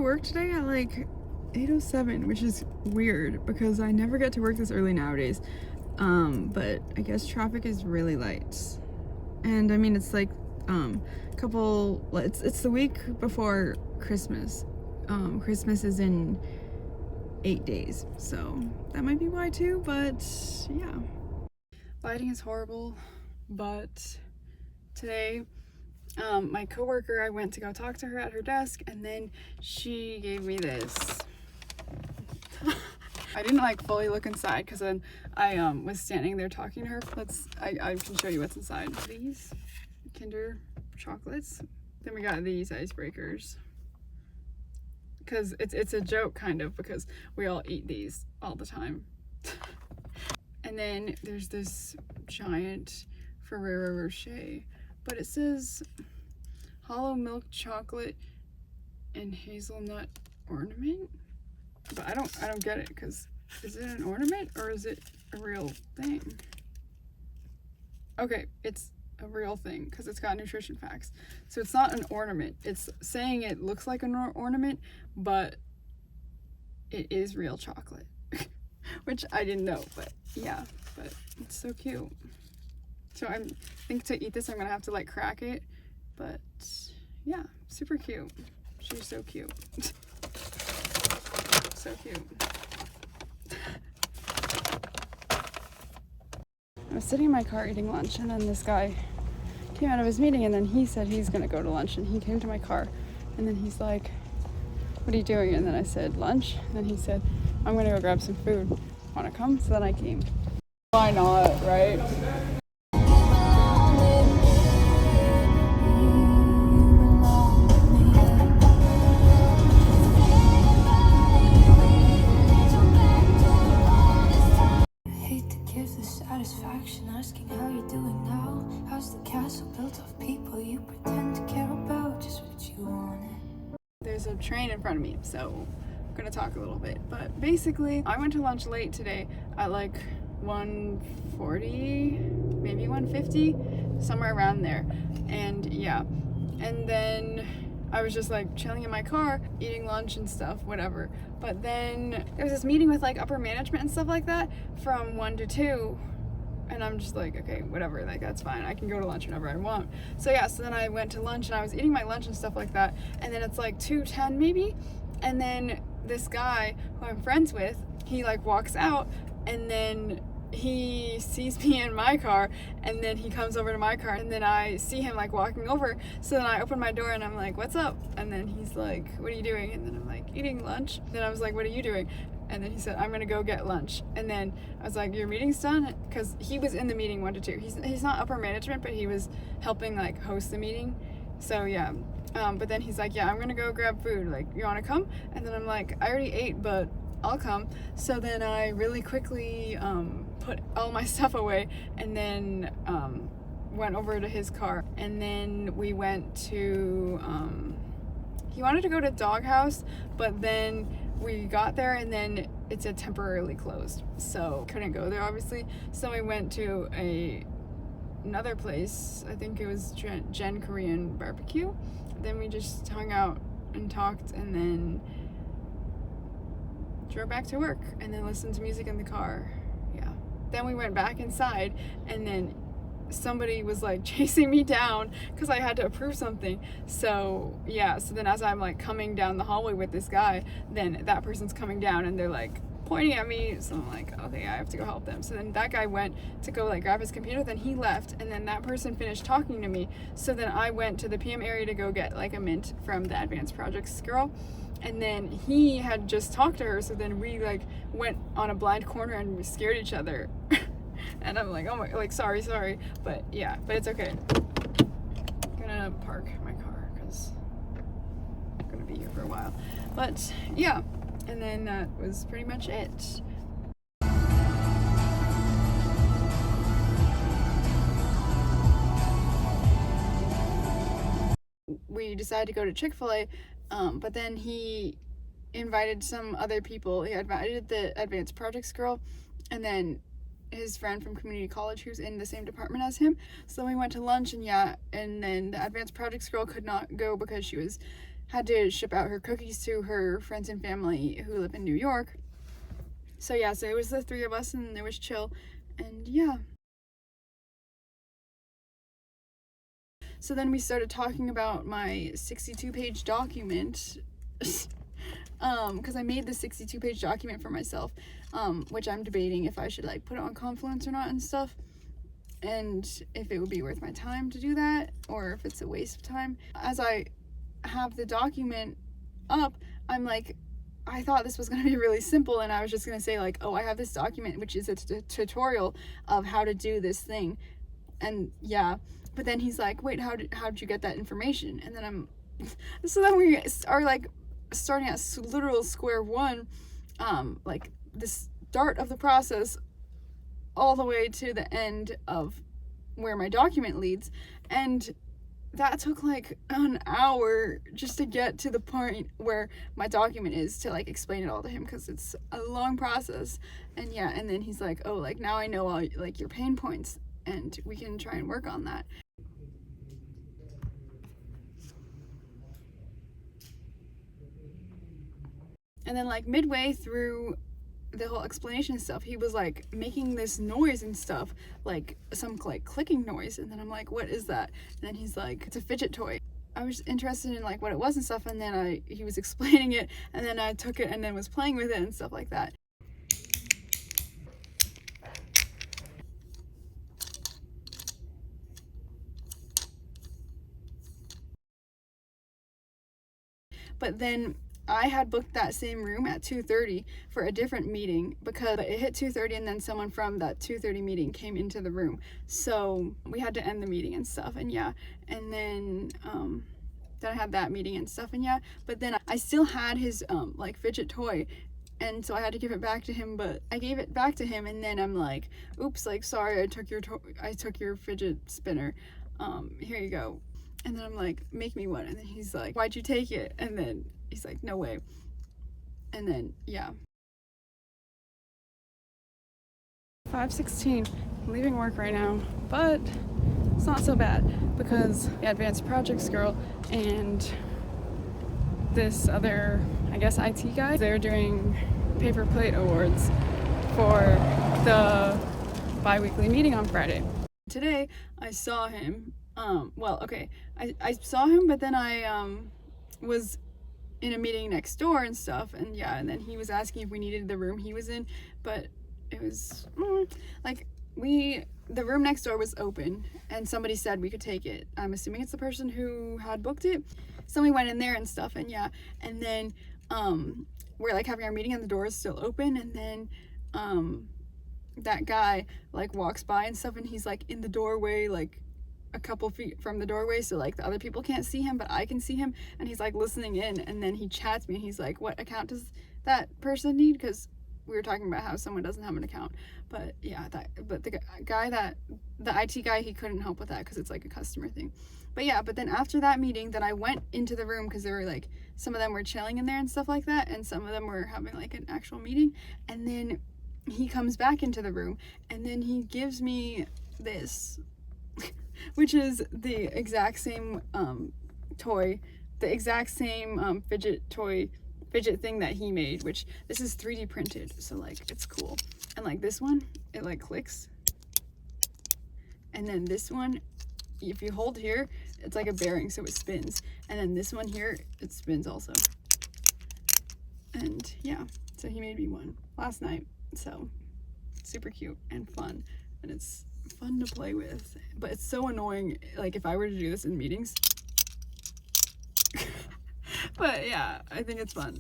work today at like 8:07, which is weird because I never get to work this early nowadays. But I guess traffic is really light. And I mean, it's like it's the week before Christmas. Christmas is in 8 days, so that might be why too, but yeah. Lighting is horrible, but today my coworker, I went to go talk to her at her desk, and then she gave me this. I didn't like fully look inside because then I was standing there talking to her. I can show you what's inside. These Kinder chocolates. Then we got these icebreakers. Because it's a joke kind of, because we all eat these all the time. And then there's this giant Ferrero Rocher, but it says hollow milk chocolate and hazelnut ornament. But I don't get it, because is it an ornament or is it a real thing? Okay, it's a real thing because it's got nutrition facts. So it's not an ornament. It's saying it looks like an ornament, but it is real chocolate. Which I didn't know, but yeah, but it's so cute. So I think to eat this I'm gonna have to like crack it, but yeah, super cute. She's so cute. So cute. I was sitting in my car eating lunch, and then this guy came out of his meeting, and then he said he's gonna go to lunch, and he came to my car, and then he's like, what are you doing? And then I said, lunch. And then he said, I'm gonna go grab some food. Wanna come? So then I came. Why not, right? Satisfaction asking how you're doing now. How's the castle built of people you pretend to care about? Just what you wanted. There's a train in front of me, so I'm gonna talk a little bit. But basically, I went to lunch late today at like 1:40, maybe 1:50, somewhere around there. And yeah, and then I was just like chilling in my car, eating lunch and stuff, whatever. But then there was this meeting with like upper management and stuff like that from 1 to 2. And I'm just like, okay, whatever, like that's fine. I can go to lunch whenever I want. So yeah, so then I went to lunch and I was eating my lunch and stuff like that. And then it's like 2:10 maybe. And then this guy who I'm friends with, he like walks out, and then he sees me in my car, and then he comes over to my car, and then I see him like walking over. So then I open my door and I'm like, what's up? And then he's like, what are you doing? And then I'm like, eating lunch. Then I was like, what are you doing? And then he said, I'm gonna go get lunch. And then I was like, your meeting's done? Because he was in the meeting 1 to 2. He's not upper management, but he was helping like host the meeting. So yeah. But then he's like, yeah, I'm gonna go grab food. Like, you wanna come? And then I'm like, I already ate, but I'll come. So then I really quickly put all my stuff away, and then went over to his car. And then we went to, he wanted to go to Doghouse, but then we got there and then it said temporarily closed, so couldn't go there obviously. So we went to another place. I think it was Gen Korean barbecue. Then we just hung out and talked, and then drove back to work, and then listened to music in the car. Yeah. Then we went back inside, and then somebody was like chasing me down because I had to approve something. So yeah, so then as I'm like coming down the hallway with this guy, then that person's coming down and they're like pointing at me. So I'm like, okay, I have to go help them. So then that guy went to go like grab his computer, then he left, and then that person finished talking to me. So then I went to the PM area to go get like a mint from the advanced projects girl. And then he had just talked to her, so then we like went on a blind corner and we scared each other. And I'm like, oh my, like, sorry, but yeah, but it's okay. I'm gonna park my car because I'm gonna be here for a while. But yeah, and then that was pretty much it. We decided to go to Chick-fil-A, but then he invited some other people. He invited the advanced projects girl, and then his friend from community college who's in the same department as him. So we went to lunch, and yeah, and then the advanced projects girl could not go because she was had to ship out her cookies to her friends and family who live in New York. So yeah, so it was the three of us, and it was chill, and yeah. So then we started talking about my 62-page document, because I made the 62-page document for myself, which I'm debating if I should like put it on Confluence or not and stuff, and if it would be worth my time to do that, or if it's a waste of time. As I have the document up, I'm like, I thought this was going to be really simple, and I was just going to say like, oh, I have this document which is a tutorial of how to do this thing, and yeah. But then he's like, wait, how did you get that information? And then so then we are like starting at literal square one, like the start of the process all the way to the end of where my document leads. And that took like an hour just to get to the point where my document is, to like explain it all to him, because it's a long process. And yeah, and then he's like, oh, like now I know all like your pain points, and we can try and work on that. And then like midway through the whole explanation stuff, he was like making this noise and stuff, like some like clicking noise, and then I'm like, what is that? And then he's like, it's a fidget toy. I was interested in like what it was and stuff, and then he was explaining it, and then I took it and then was playing with it and stuff like that. But then I had booked that same room at 2:30 for a different meeting, because it hit 2:30 and then someone from that 2:30 meeting came into the room. So we had to end the meeting and stuff, and yeah. And then I had that meeting and stuff, and yeah. But then I still had his like fidget toy, and so I had to give it back to him. But I gave it back to him, and then I'm like, oops, like sorry, I took your fidget spinner. Here you go. And then I'm like, make me one. And then he's like, why'd you take it? And then he's like, no way. And then, yeah. 5:16. I'm leaving work right now, but it's not so bad, because the advanced projects girl and this other, I guess, IT guy, they're doing paper plate awards for the bi-weekly meeting on Friday. Today, I saw him. I saw him, but then I was in a meeting next door and stuff, and yeah, and then he was asking if we needed the room he was in, but it was like the room next door was open, and somebody said we could take it. I'm assuming it's the person who had booked it, so we went in there and stuff, and yeah, and then we're like having our meeting and the door is still open, and then that guy like walks by and stuff, and he's like in the doorway, like a couple feet from the doorway, so like the other people can't see him, but I can see him, and he's like listening in, and then he chats me, and he's like, what account does that person need? Because we were talking about how someone doesn't have an account. But yeah, the guy, the IT guy, he couldn't help with that because it's like a customer thing. But yeah, but then after that meeting, then I went into the room, because there were like, some of them were chilling in there and stuff like that, and some of them were having like an actual meeting. And then he comes back into the room, and then he gives me this which is the exact same toy, the exact same fidget thing that he made, which this is 3D printed, so like it's cool. And like this one, it like clicks, and then this one, if you hold here, it's like a bearing, so it spins, and then this one here, it spins also. And yeah, so he made me one last night, so super cute and fun, and it's fun to play with, but it's so annoying like if I were to do this in meetings. But yeah, I think it's fun.